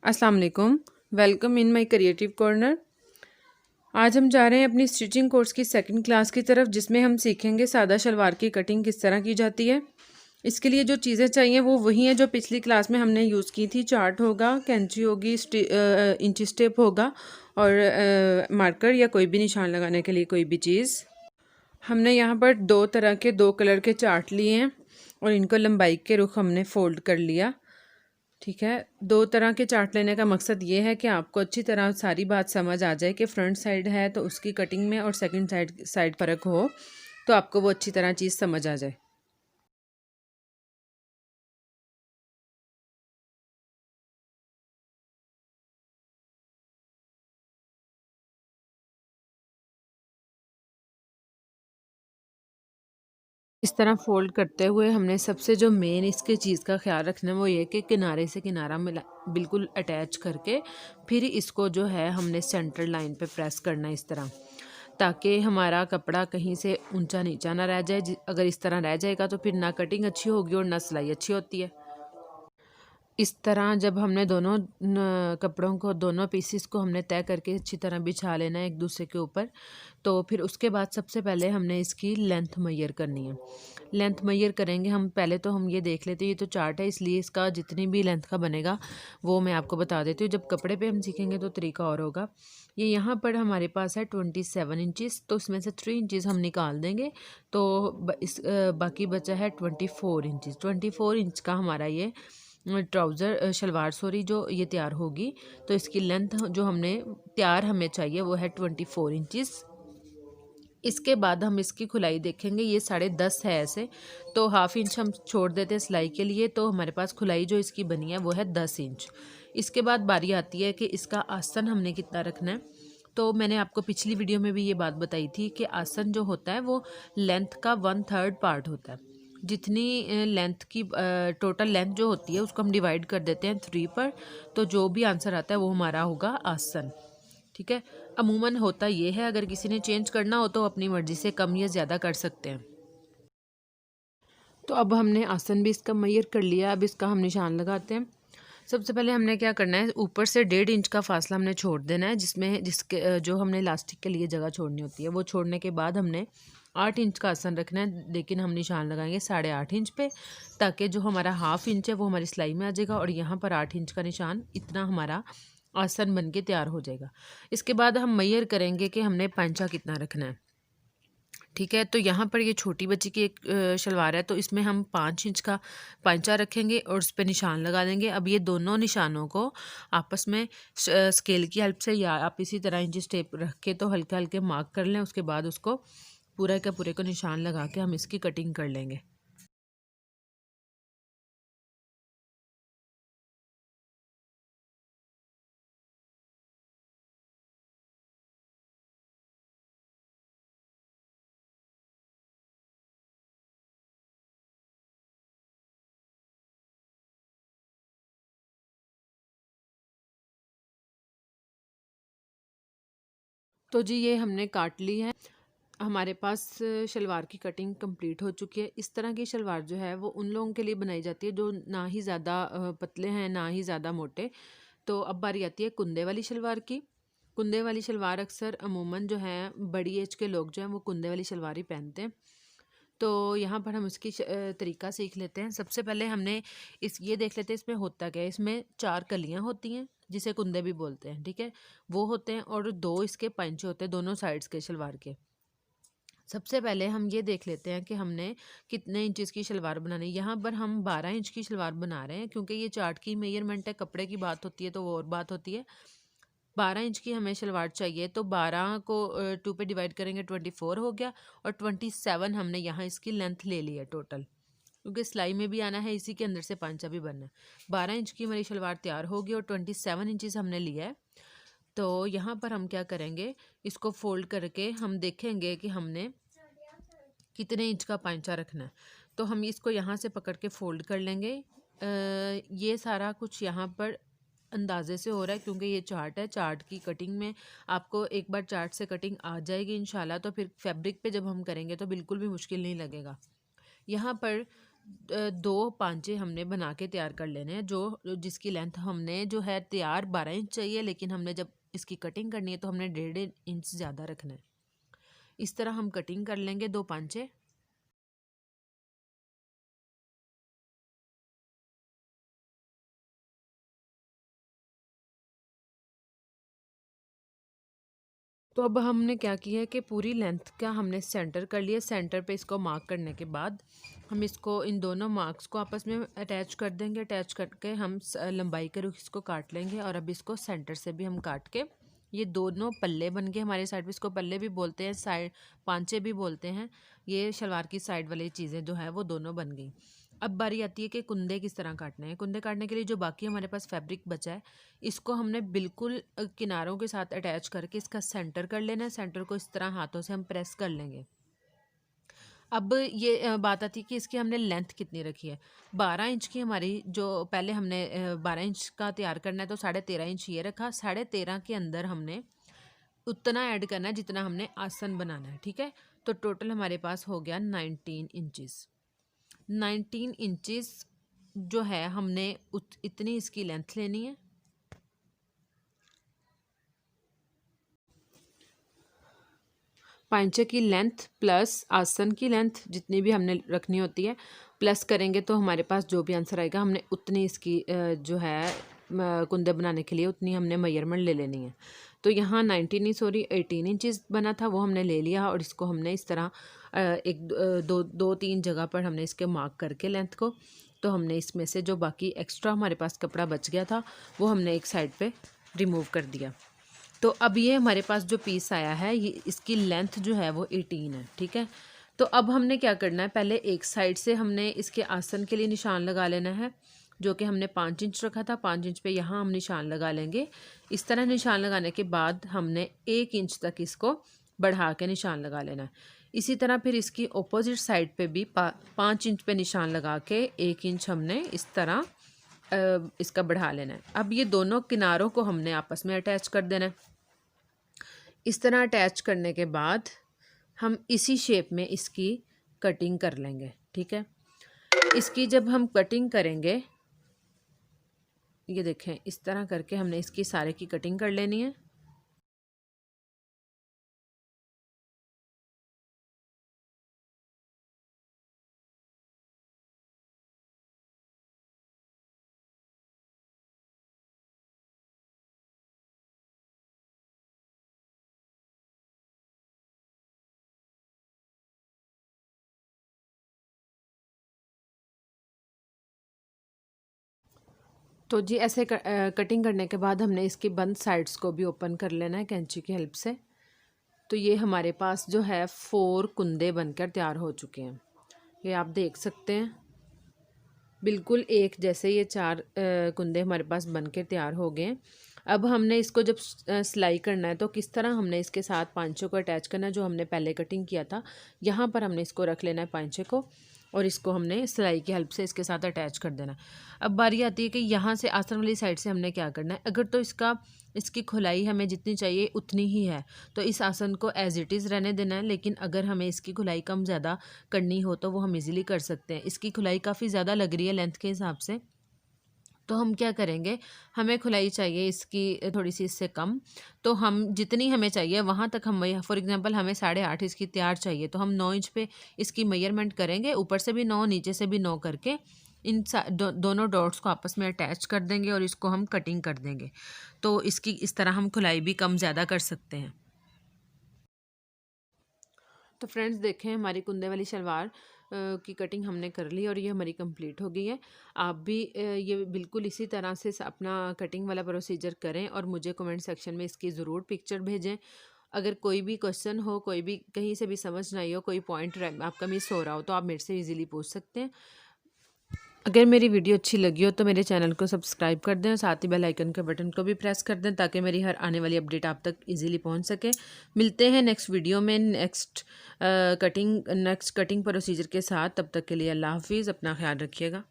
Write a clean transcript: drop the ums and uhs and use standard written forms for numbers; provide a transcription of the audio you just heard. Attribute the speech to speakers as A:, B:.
A: अस्सलाम वालेकुम। Welcome in my creative corner. आज हम जा रहे हैं अपनी स्टिचिंग कोर्स की सेकंड क्लास की तरफ, जिसमें हम सीखेंगे सादा शलवार की कटिंग किस तरह की जाती है। इसके लिए जो चीज़ें चाहिए वो वही हैं जो पिछली क्लास में हमने यूज़ की थी। चार्ट होगा, कैंची होगी, इंची स्टेप होगा और मार्कर या कोई भी निशान लगाने के लिए कोई भी चीज़। हमने यहाँ पर दो तरह के दो कलर के चार्ट लिए हैं और इनको लंबाई के रुख हमने फोल्ड कर लिया। ठीक है, दो तरह के चार्ट लेने का मकसद ये है कि आपको अच्छी तरह सारी बात समझ आ जाए कि फ्रंट साइड है तो उसकी कटिंग में और सेकंड साइड फ़र्क हो, तो आपको वो अच्छी तरह चीज़ समझ आ जाए। इस तरह फोल्ड करते हुए हमने सबसे जो मेन इसके चीज़ का ख्याल रखना है वो ये कि किनारे से किनारा मिला बिल्कुल अटैच करके फिर इसको जो है हमने सेंटर लाइन पे प्रेस करना है इस तरह, ताकि हमारा कपड़ा कहीं से ऊंचा नीचा ना रह जाए। अगर इस तरह रह जाएगा तो फिर ना कटिंग अच्छी होगी और ना सिलाई अच्छी होती है। इस तरह जब हमने दोनों कपड़ों को दोनों पीसीस को हमने तय करके अच्छी तरह बिछा लेना है एक दूसरे के ऊपर, तो फिर उसके बाद सबसे पहले हमने इसकी लेंथ मैयर करनी है। लेंथ मैयर करेंगे हम, पहले तो हम ये देख लेते हैं, ये तो चार्ट है इसलिए इसका जितनी भी लेंथ का बनेगा वो मैं आपको बता देती हूँ। जब कपड़े पे हम सीखेंगे तो तरीका और होगा। ये यहाँ पर हमारे पास है 27 इंचज़, तो उसमें से 3 इंचज़ हम निकाल देंगे, तो बाकी बचा है 24 इंचज़। 24 इंच का हमारा ये ट्राउज़र शलवार सॉरी जो ये तैयार होगी। तो इसकी लेंथ जो हमने तैयार हमें चाहिए वो है 24 इंचज़। इसके बाद हम इसकी खुलाई देखेंगे, ये 10.5 है ऐसे, तो हाफ इंच हम छोड़ देते हैं सिलाई के लिए, तो हमारे पास खुलाई जो इसकी बनी है वो है 10 इंच। इसके बाद बारी आती है कि इसका आसन हमने कितना रखना है। तो मैंने आपको पिछली वीडियो में भी ये बात बताई थी कि आसन जो होता है वो लेंथ का 1/3 पार्ट होता है। जितनी लेंथ की टोटल लेंथ जो होती है उसको हम डिवाइड कर देते हैं 3 पर, तो जो भी आंसर आता है वो हमारा होगा आसन। ठीक है, अमूमन होता ये है, अगर किसी ने चेंज करना हो तो अपनी मर्ज़ी से कम या ज़्यादा कर सकते हैं। तो अब हमने आसन भी इसका मैयर कर लिया, अब इसका हम निशान लगाते हैं। सबसे पहले हमने क्या करना है, ऊपर से 1.5 इंच का फासला हमने छोड़ देना है, जिसके जो हमने इलास्टिक के लिए जगह छोड़नी होती है। वो छोड़ने के बाद हमने 8 इंच का आसन रखना है, लेकिन हम निशान लगाएंगे 8.5 इंच पे, ताकि जो हमारा हाफ इंच है वो हमारी सिलाई में आ जाएगा और यहाँ पर 8 इंच का निशान, इतना हमारा आसन बन के तैयार हो जाएगा। इसके बाद हम मैयर करेंगे कि हमने पांचा कितना रखना है। ठीक है, तो यहाँ पर ये छोटी बच्ची की एक शलवार है, तो इसमें हम 5 इंच का पांचा रखेंगे और उस पर निशान लगा देंगे। अब ये दोनों निशानों को आपस में स्केल की हेल्प से या आप इसी तरह इंची टेप रख के तो हल्के हल्के मार्क कर लें। उसके बाद उसको पूरा का पूरे को निशान लगा के हम इसकी कटिंग कर लेंगे। तो जी ये हमने काट ली है, हमारे पास शलवार की कटिंग कंप्लीट हो चुकी है। इस तरह की शलवार जो है वो उन लोगों के लिए बनाई जाती है जो ना ही ज़्यादा पतले हैं ना ही ज़्यादा मोटे। तो अब बारी आती है कुंदे वाली शलवार की। कुंदे वाली शलवार अक्सर अमूमन जो है बड़ी एज के लोग जो हैं वो कुंदे वाली शलवार ही पहनते हैं। तो यहाँ पर हम उसकी तरीका सीख लेते हैं। सबसे पहले हमने ये देख लेते हैं इसमें होता क्या है। इसमें 4 कलियाँ होती हैं जिसे कुंदे भी बोलते हैं, ठीक है, वो होते हैं, और 2 इसके पंचे होते हैं दोनों साइड्स के शलवार के। सबसे पहले हम ये देख लेते हैं कि हमने कितने इंचेस की शलवार बनानी है। यहाँ पर हम 12 इंच की शलवार बना रहे हैं, क्योंकि ये चार्ट की मेजरमेंट है, कपड़े की बात होती है तो वो और बात होती है। 12 इंच की हमें शलवार चाहिए, तो 12 को 2 पे डिवाइड करेंगे 24 हो गया, और 27 हमने यहाँ इसकी लेंथ ले ली है टोटल, क्योंकि सिलाई में भी आना है, इसी के अंदर से पांचा भी बनना है। 12 इंच की हमारी शलवार तैयार होगी और 27 इंचज़ हमने लिया है। तो यहाँ पर हम क्या करेंगे, इसको फोल्ड करके हम देखेंगे कि हमने कितने इंच का पांचा रखना है। तो हम इसको यहाँ से पकड़ के फोल्ड कर लेंगे। ये सारा कुछ यहाँ पर अंदाजे से हो रहा है, क्योंकि ये चार्ट है। चार्ट की कटिंग में आपको एक बार चार्ट से कटिंग आ जाएगी इंशाल्लाह, तो फिर फैब्रिक पे जब हम करेंगे तो बिल्कुल भी मुश्किल नहीं लगेगा। यहाँ पर दो पांचे हमने बना के तैयार कर लेने हैं, जो जिसकी लेंथ हमने जो है तैयार 12 इंच चाहिए, लेकिन हमने जब इसकी कटिंग करनी है तो हमने 1.5 इंच ज़्यादा रखना है। इस तरह हम कटिंग कर लेंगे 2 पांचे। तो अब हमने क्या किया है कि पूरी लेंथ का हमने सेंटर कर लिया। सेंटर पे इसको मार्क करने के बाद हम इसको इन दोनों मार्क्स को आपस में अटैच कर देंगे। अटैच करके हम लंबाई के रुख इसको काट लेंगे और अब इसको सेंटर से भी हम काट के ये दोनों पल्ले बन गए हमारे साइड पे। इसको पल्ले भी बोलते हैं, साइड पांचे भी बोलते हैं। ये शलवार की साइड वाली चीज़ें जो है वो दोनों बन गई। अब बारी आती है कि कुंदे किस तरह काटने हैं। कुंदे काटने के लिए जो बाकी हमारे पास फैब्रिक बचा है, इसको हमने बिल्कुल किनारों के साथ अटैच करके इसका सेंटर कर लेना है। सेंटर को इस तरह हाथों से हम प्रेस कर लेंगे। अब ये बात आती है कि इसकी हमने लेंथ कितनी रखी है। 12 इंच की हमारी जो पहले हमने 12 इंच का तैयार करना है तो 13.5 इंच ये रखा। 13.5 के अंदर हमने उतना ऐड करना है जितना हमने आसन बनाना है, ठीक है। तो टोटल हमारे पास हो गया 19 इंचज़। 19 इंचज़ जो है हमने इतनी इसकी लेंथ लेनी है। पांचे की लेंथ प्लस आसन की लेंथ जितनी भी हमने रखनी होती है, प्लस करेंगे तो हमारे पास जो भी आंसर आएगा हमने उतनी इसकी जो है कुंदे बनाने के लिए उतनी हमने मेजरमेंट ले लेनी है। तो यहाँ 19 नहीं सॉरी 18 इंचज़ बना था, वो हमने ले लिया और इसको हमने इस तरह एक दो तीन जगह पर हमने इसके मार्क करके लेंथ को, तो हमने इसमें से जो बाकी एक्स्ट्रा हमारे पास कपड़ा बच गया था वो हमने एक साइड पे रिमूव कर दिया। तो अब ये हमारे पास जो पीस आया है, ये इसकी लेंथ जो है वो 18 है, ठीक है। तो अब हमने क्या करना है, पहले एक साइड से हमने इसके आसन के लिए निशान लगा लेना है, जो कि हमने 5 इंच रखा था। 5 इंच पे यहाँ हम निशान लगा लेंगे। इस तरह निशान लगाने के बाद हमने 1 इंच तक इसको बढ़ा के निशान लगा लेना है। इसी तरह फिर इसकी ऑपोजिट साइड पे भी 5 इंच पे निशान लगा के 1 इंच हमने इस तरह इसका बढ़ा लेना है। अब ये दोनों किनारों को हमने आपस में अटैच कर देना है। इस तरह अटैच करने के बाद हम इसी शेप में इसकी कटिंग कर लेंगे, ठीक है। इसकी जब हम कटिंग करेंगे, ये देखें इस तरह करके हमने इसकी सारे की कटिंग कर लेनी है। तो जी ऐसे कटिंग करने के बाद हमने इसकी बंद साइड्स को भी ओपन कर लेना है कैंची की हेल्प से। तो ये हमारे पास जो है 4 कुंदे बनकर तैयार हो चुके हैं। ये आप देख सकते हैं बिल्कुल एक जैसे ये 4 कुंदे हमारे पास बनकर तैयार हो गए हैं। अब हमने इसको जब सिलाई करना है तो किस तरह हमने इसके साथ पांचों को अटैच करना है, जो हमने पहले कटिंग किया था यहाँ पर हमने इसको रख लेना है पांचे को, और इसको हमने सिलाई की हेल्प से इसके साथ अटैच कर देना है। अब बारी आती है कि यहाँ से आसन वाली साइड से हमने क्या करना है। अगर तो इसकी खुलाई हमें जितनी चाहिए उतनी ही है तो इस आसन को एज इट इज़ रहने देना है, लेकिन अगर हमें इसकी खुलाई कम ज़्यादा करनी हो तो वो हम इजीली कर सकते हैं। इसकी खुलाई काफ़ी ज़्यादा लग रही है लेंथ के हिसाब से, तो हम क्या करेंगे, हमें खुलाई चाहिए इसकी थोड़ी सी इससे कम, तो हम जितनी हमें चाहिए वहाँ तक हम फॉर एग्जांपल हमें 8.5 इसकी तैयार चाहिए तो हम 9 इंच पे इसकी मेजरमेंट करेंगे, ऊपर से भी 9 नीचे से भी 9 करके इन दोनों डॉट्स को आपस में अटैच कर देंगे और इसको हम कटिंग कर देंगे। तो इसकी इस तरह हम खुलाई भी कम ज़्यादा कर सकते हैं। तो फ्रेंड्स देखें हमारी कुंदे वाली शलवार की कटिंग हमने कर ली और ये हमारी कंप्लीट हो गई है। आप भी ये बिल्कुल इसी तरह से अपना कटिंग वाला प्रोसीजर करें और मुझे कमेंट सेक्शन में इसकी ज़रूर पिक्चर भेजें। अगर कोई भी क्वेश्चन हो, कोई भी कहीं से भी समझ ना आई हो, कोई पॉइंट आपका मिस हो रहा हो तो आप मेरे से इजीली पूछ सकते हैं। अगर मेरी वीडियो अच्छी लगी हो तो मेरे चैनल को सब्सक्राइब कर दें और साथ ही बेल आइकन के बटन को भी प्रेस कर दें ताकि मेरी हर आने वाली अपडेट आप तक इजीली पहुंच सके। मिलते हैं नेक्स्ट वीडियो में नेक्स्ट कटिंग प्रोसीजर के साथ। तब तक के लिए अल्लाह हाफिज़, अपना ख्याल रखिएगा।